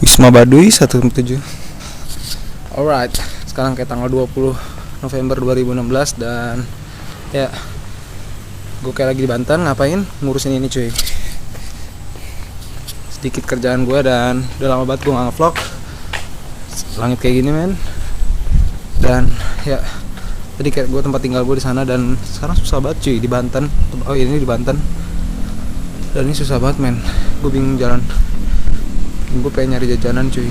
Wisma Baduy 1.7. Alright, sekarang kayak tanggal 20 November 2016 dan ya gue kayak lagi di Banten ngapain ngurusin ini cuy. Sedikit kerjaan gue dan udah lama banget gue gak nge-vlog. Langit kayak gini men. Dan ya tadi kayak gue tempat tinggal gue di sana dan sekarang susah banget cuy di Banten. Oh ini di Banten. Dan ini susah banget men. Gue bingung jalan. Gue pengen nyari jajanan cuy.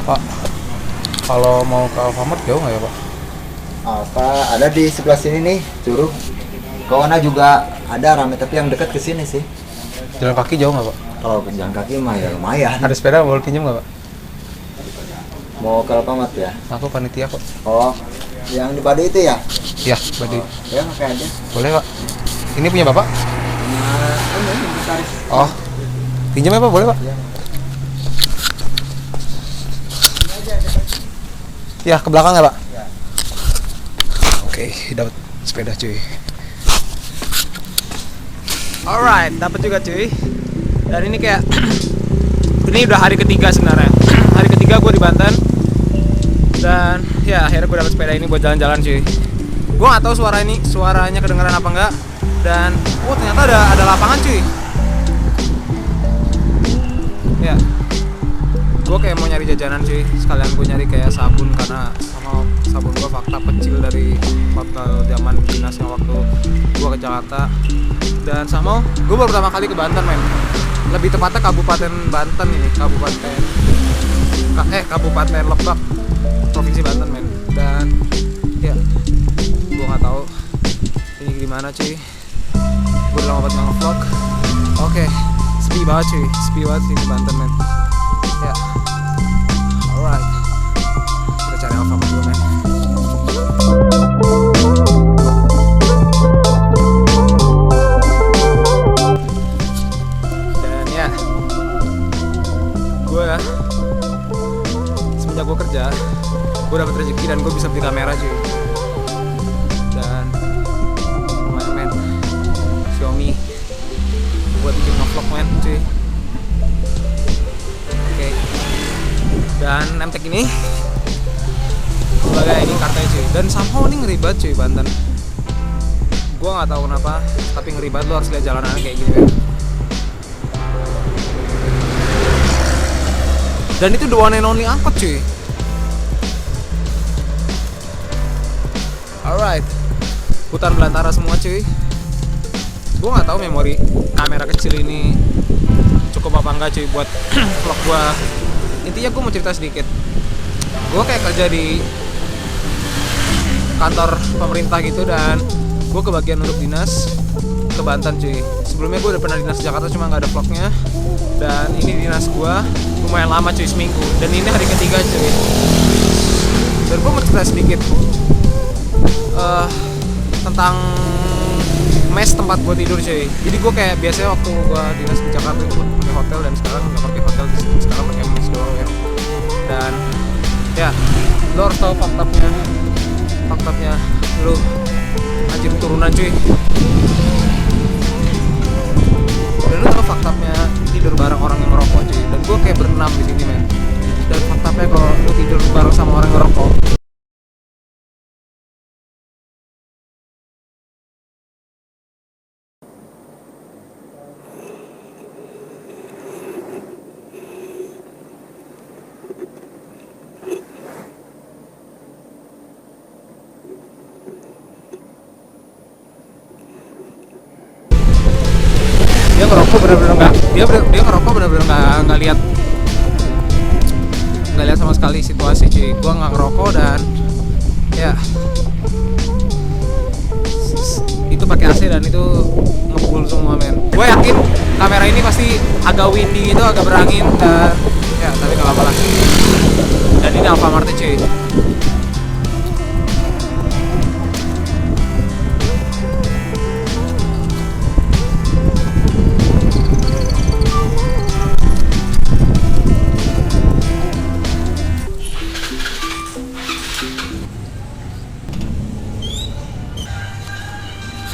Pak, kalau mau ke Alfamart jauh nggak ya Pak? Alfa ada di sebelah sini nih, Curug. Kawana juga ada rame tapi yang dekat ke sini sih. Jalan kaki jauh nggak Pak? Kalau jalan kaki mah ya lumayan. Ada sepeda boleh pinjam nggak Pak? Mau ke Alfamart ya? Aku panitia kok. Oh, yang di Padi itu ya? Iya, Badi. Ya pakai aja. Boleh Pak. Ini punya Bapak? Nah, ini inventaris. Oh, pinjam ya Pak, boleh Pak? Ya, ke belakang ya Pak? Ya. Oke, dapat sepeda cuy. Alright, dapat juga cuy. Dan ini kayak ini udah hari ketiga sebenarnya. Hari ketiga gue di Banten. Dan ya akhirnya gue dapat sepeda ini buat jalan-jalan cuy. Gue nggak tahu suaranya kedengeran apa enggak. Dan ternyata ada lapangan cuy. Ya, gue kayak mau nyari jajanan cuy. Sekalian gue nyari kayak sabun karena sama sabun gue fakta kecil dari waktu zaman dinasnya waktu gue ke Jakarta. Dan sama gue baru pertama kali ke Banten men. Lebih tepatnya Kabupaten Banten ini, Kabupaten Lebak, Provinsi Banten men. Dan ya gue nggak tahu ini gimana cuy. Gue udah lama banget nggak nge-vlog. Oke, sepi banget cuy, sepi banget sini Banten men. Ya, alright, kita cari Alfamart dulu men. Dan ya, semenjak gue kerja, gue dapet rezeki dan gue bisa beli kamera cuy. Dan lumayan men, Xiaomi buat bikin nge-vlog men cuy. Oke. Dan nemtek ini sebagai ini kartunya cuy. Dan somehow ini ngeri banget cuy Banten. Gue nggak tahu kenapa, tapi ngeri banget. Lo harus lihat jalanannya kayak gini men. Dan itu the one and only angkot cuy. Alright, hutan belantara semua cuy. Gue nggak tahu memori kamera kecil ini cukup apa enggak cuy buat vlog gue. Intinya gue mau cerita sedikit. Gue kayak kerja di kantor pemerintah gitu dan gue kebagian untuk dinas ke Banten cuy. Sebelumnya gue udah pernah dinas di Jakarta cuma nggak ada vlognya. Dan ini dinas gue lumayan lama cuy, seminggu. Dan ini hari ketiga cuy. Dan gue mau cerita sedikit tentang mes tempat gue tidur cuy. Jadi gue kayak biasanya waktu gue dinas di Jakarta itu pakai hotel dan sekarang nggak pakai hotel di sini. Sekarang pakai mes doang ya. Dan ya, lo harus tahu faktanya lo anjir turunan cuy. Dan lo tau faktanya tidur bareng orang yang ngerokok cuy. Dan gue kayak berenam di sini men. Dan faktanya kalau lo tidur bareng sama orang yang ngerokok, dia ngerokok bener-bener nggak, dia ngerokok bener-bener nggak lihat sama sekali situasi cuy. Gua nggak ngerokok dan ya itu pakai AC dan itu ngebul semua men. Gue yakin kamera ini pasti agak windy gitu, agak berangin dan ya tapi nggak apa-apa lah. Dan ini Alfamart cuy.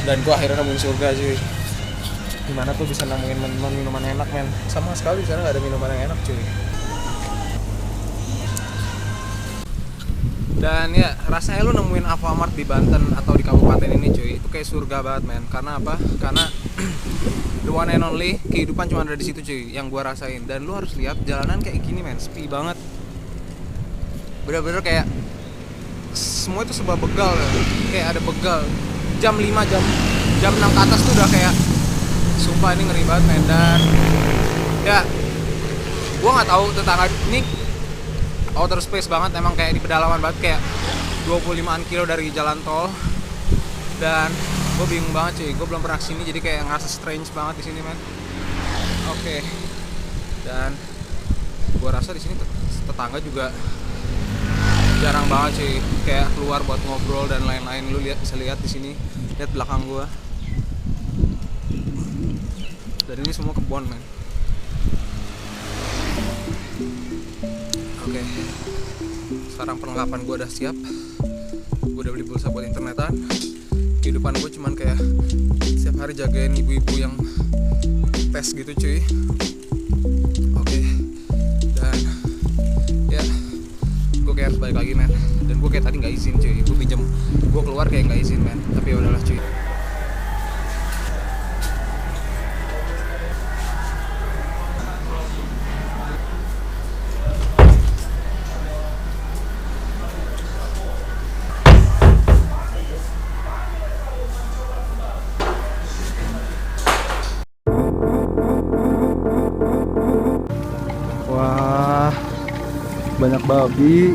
Dan gue akhirnya nemuin surga cuy. Gimana tuh bisa nemuin minuman enak men? Sama sekali di sana nggak ada minuman yang enak cuy. Dan ya rasanya lu nemuin Alfamart di Banten atau di kabupaten ini cuy, itu kayak surga banget men. Karena apa? Karena the one and only kehidupan cuma ada di situ cuy, yang gua rasain. Dan lu harus lihat jalanan kayak gini men, sepi banget. Bener-bener kayak semua itu serba begal ya. Kayak ada begal. Jam 5 jam 6 ke atas tuh udah kayak sumpah ini ngeri banget men. Dan ya gua nggak tahu tetangga ini outer space banget, emang kayak di pedalaman banget, kayak 25an kilo dari jalan tol. Dan gue bingung banget cuy, gue belum pernah kesini jadi kayak ngerasa strange banget di sini men. Oke. Dan gue rasa di sini tetangga juga jarang banget cuy, kayak keluar buat ngobrol dan lain-lain. Lu bisa lihat di sini, lihat belakang gue. Dan ini semua kebun men. Oke, sekarang perlengkapan gue udah siap. Gue udah beli pulsa buat internetan. Kehidupan gue cuman kayak setiap hari jagain ibu-ibu yang tes gitu cuy. Oke. Dan ya gue kayak harus balik lagi men. Dan gue kayak tadi gak izin cuy, gue keluar kayak gak izin men. Tapi ya udahlah cuy. Wah, banyak babi.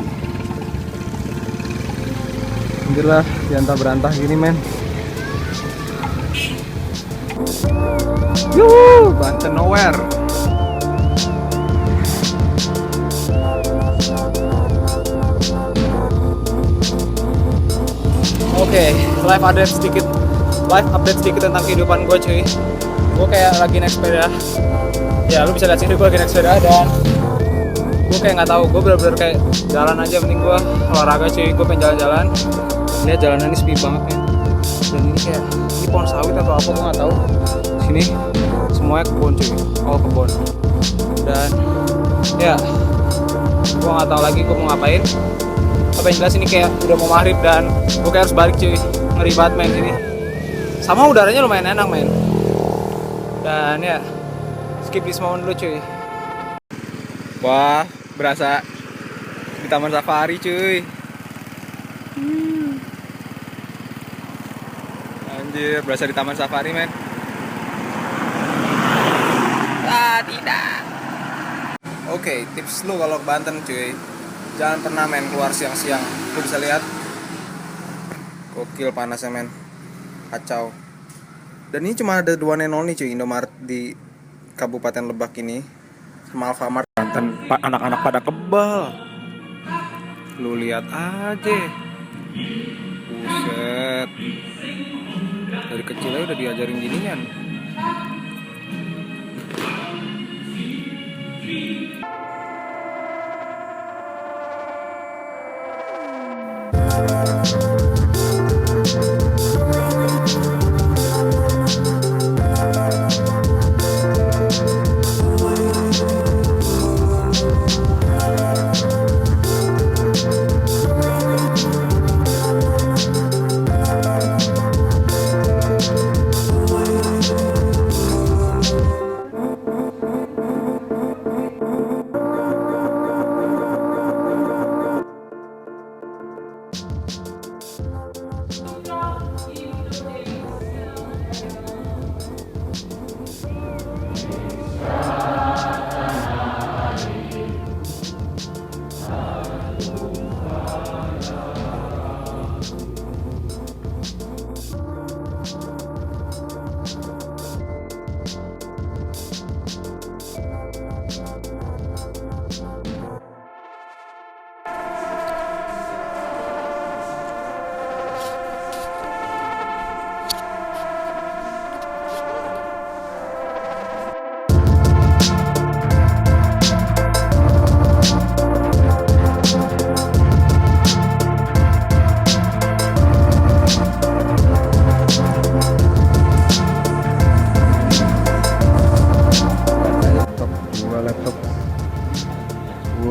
Anjir lah, diantah berantah gini men. Yuhu, Banten nowhere. Oke, live update sedikit tentang kehidupan gue cuy. Gue kayak lagi naik sepeda. Ya lu bisa lihat sini gue lagi naik sepeda dan gue kayak nggak tahu, gue bener-bener kayak jalan aja, penting gue olahraga cuy. Gue pengen jalan-jalan, lihat jalanan ini sepi banget ya. Dan ini kayak ini pohon sawit atau apa gue nggak tahu. Sini semuanya kebun cuy, all kebun. Dan ya gue nggak tahu lagi gue mau ngapain. Tapi yang jelas ini kayak udah mau maghrib dan gue kayak harus balik cuy. Ngeri banget main sini. Sama udaranya lumayan enak men. Dan ya skip this moment dulu cuy. Wah, berasa di taman safari cuy. Anjir, berasa di taman safari men. Ah, tidak. Oke, tips lu kalau ke Banten cuy, jangan pernah main keluar siang-siang. Lu bisa lihat gokil panasnya men. Kacau. Dan ini cuma ada dua nenol nih cuy, Indomaret di Kabupaten Lebak ini sama Alfamart. Banten, anak-anak pada kebal. Lu lihat aja. Buset. Dari kecil aja udah diajarin ginian.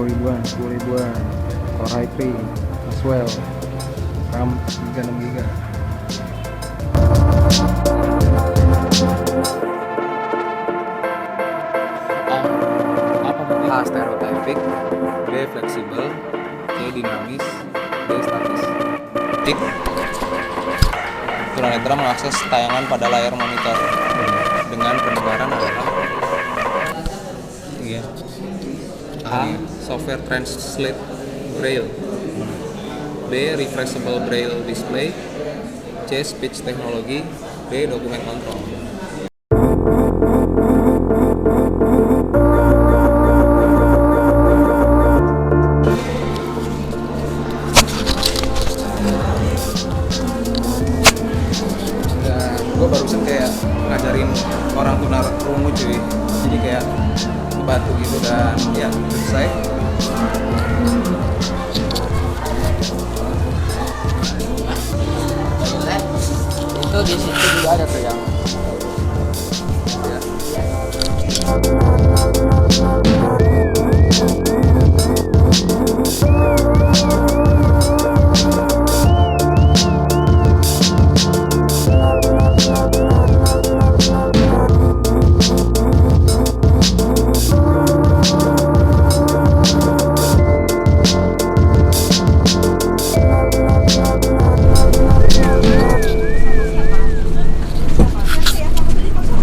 ribuan, 10 ribuan. Core i3 as well. RAM 36 GB. A. Stereotypic, B. Fleksibel, C. Dinamis, D. Statis. Tik. Tunanetra mengakses tayangan pada layar monitor dengan penyebaran adalah iya. A. Software Translate Braille. B. Refreshable Braille Display. C. Speech Technology. D. Document Control. Dan gue barusan kayak ngajarin orang tunarungu cuy, jadi kayak bantu gitu dan ya selesai. Itu di situ juga ada tuh yang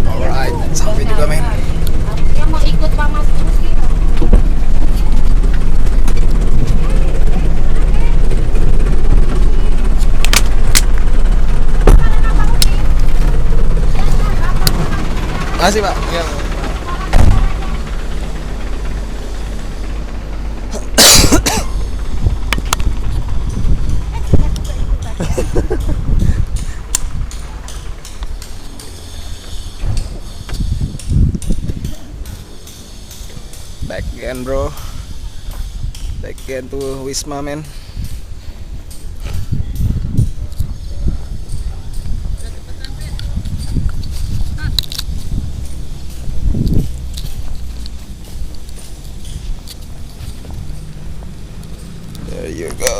Alright, sampai juga men. Yang mau ikut Pak Mas terus ya. Makasih pak. Ya. Back again bro. Back again to Wisma men. There you go.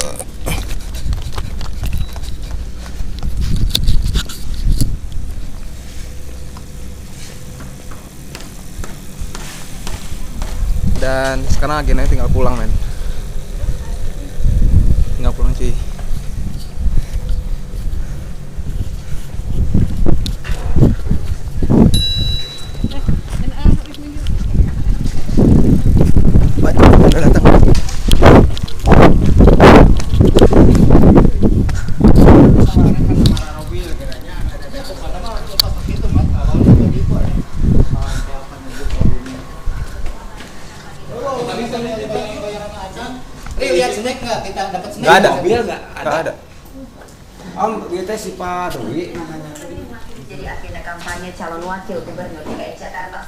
Dan sekarang agennya tinggal pulang men. Tinggal pulang cuy. Banyak udah datang. Lihat snack nggak? Kita dapat snack. Nggak ada. Mobil nggak? Nggak ada. Om, dia teh si Pak Dwi namanya. Jadi agenda kampanye calon wakil gubernur DKI Jakarta.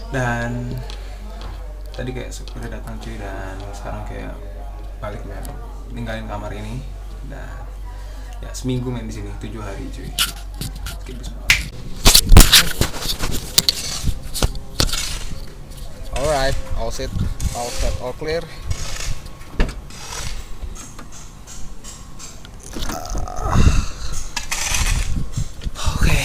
Dan tadi kayak supirnya datang cuy, dan sekarang kayak balik men, ninggalin kamar ini. Dan ya seminggu main di sini, 7 hari cuy. Skip semua. Alright, all set, all clear. Oke.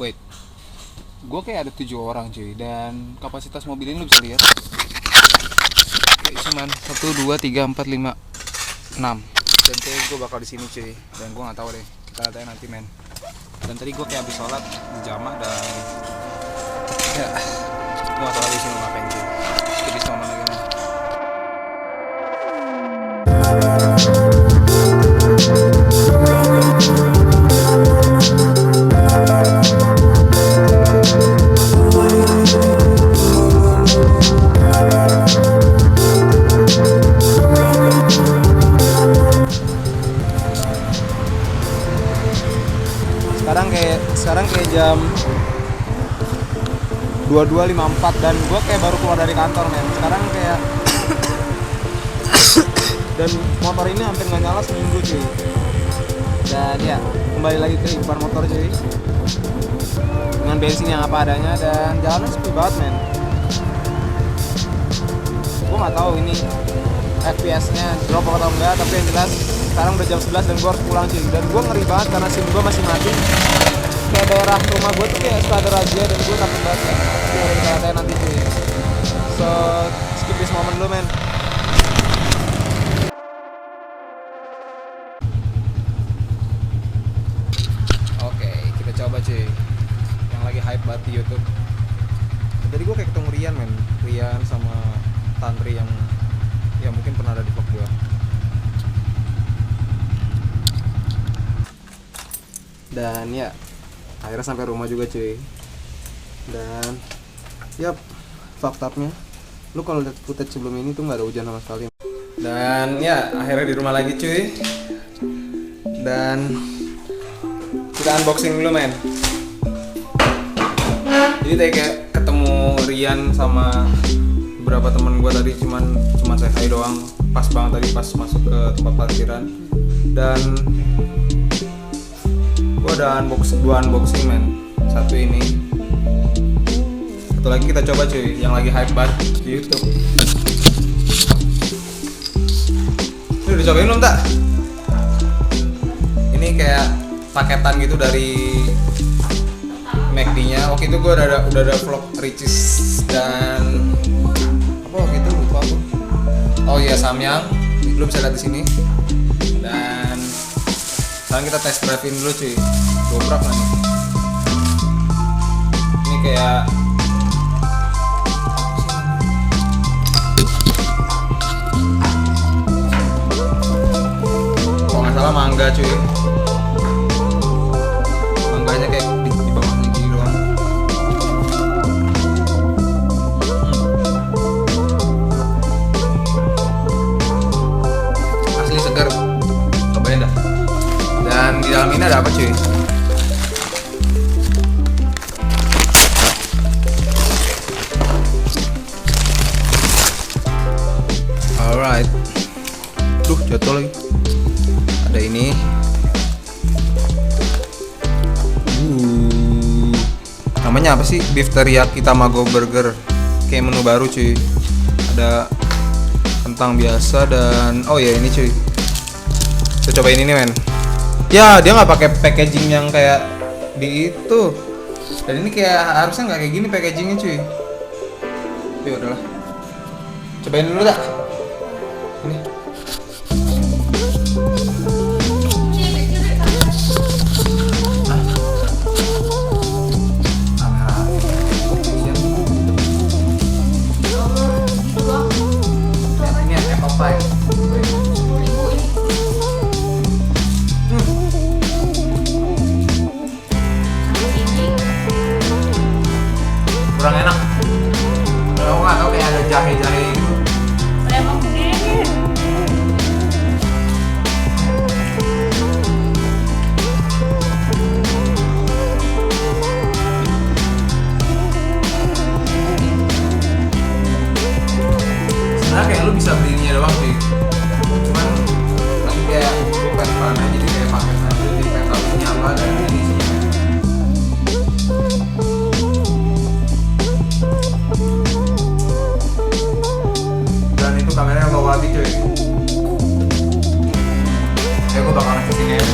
Wait, gue kayak ada 7 orang cuy, dan kapasitas mobil ini lo bisa lihat kayak cuman 1, 2, 3, 4, 5, 6. Dan kayak gue bakal di sini cuy, dan gue nggak tahu deh, kita lihat nanti men. Dan tadi gue kayak habis sholat di jamaah, dan ya gue nggak tahu lagi sih mau ngapain cuy. Jadi sama lagi men. sekarang kayak jam 22.54 dan gue kayak baru keluar dari kantor men. Sekarang kayak dan motor ini hampir nggak nyala seminggu cuy. Dan ya kembali lagi ke kehidupan motor cuy, dengan bensin yang apa adanya dan jalannya sepi banget men. Gue nggak tahu ini FPS-nya drop atau enggak, tapi yang jelas sekarang udah jam 11 dan gue harus pulang cuy. Dan gue ngeri banget karena SIM gue masih mati. Kayak daerah rumah gue tuh kayak suka ada razia dan gue takut banget kan gue udah ditanya nanti cuy. So skip this moment dulu men. Oke, kita coba cuy yang lagi hype banget di YouTube. Jadi gue kayak ketemu Rian men, Rian sama Tantri yang ya mungkin pernah ada di vlog gue. Dan ya akhirnya sampai rumah juga cuy. Dan yap, fucked up-nya lu kalau lihat footage sebelum ini tuh nggak ada hujan sama sekali. Dan ya akhirnya di rumah lagi cuy. Dan kita unboxing dulu men. Jadi tadi kayak ketemu Rian sama beberapa temen gue tadi, cuman say hi doang. Pas banget tadi pas masuk ke tempat parkiran. Dan gue ada dua unboxing men. Satu ini, satu lagi kita coba cuy yang lagi hype banget di YouTube. Ini udah cobain belum tak? Ini kayak paketan gitu dari McD-nya. Waktu itu gue udah ada vlog Ricis dan apa waktu itu lupa aku. Oh iya Samyang, lu bisa lihat di sini. Dan sekarang kita test drive-in dulu cuy. Dobrak lah nih. Ini kayak kalau nggak salah mangga cuy. Mangganya kayak di bawahnya gini doang. Asli segar. Cobain dah. Dan di dalam ini ada apa cuy? Alright. Duh, jatuh lagi. Ada ini. Namanya apa sih? Beef teriyaki tamago burger. Kayak menu baru cuy. Ada kentang biasa dan oh ya ini cuy. Kita cobain ini men. Ya dia nggak pakai packaging yang kayak di itu. Dan ini kayak harusnya nggak kayak gini packagingnya cuy. Ya udahlah. Cobain dulu tak? Ini. Ini apple pie. Kurang enak. Kalau nggak tahu kayak ada jahe-jahe gitu. Sebenarnya kayak lu bisa beli ininya doang sih. Cuman nanti kayak gue pengen aja jadi kayak paket aja jadi pengen tahu isinya apa dan ini isinya. Dan itu kameranya low lagi cuy. Ya gue bakalan kesini ya.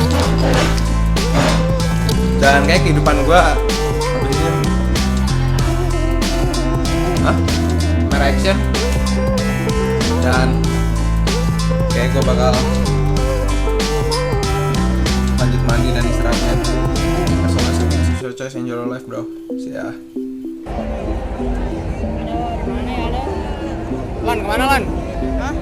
Dan kayak kehidupan gue apa ini? Hah? Camera action. Dan kayak gue bakal lanjut mandi dan istirahat. As long as enjoy your life bro. See ya. Lan kemana Lan? Hah?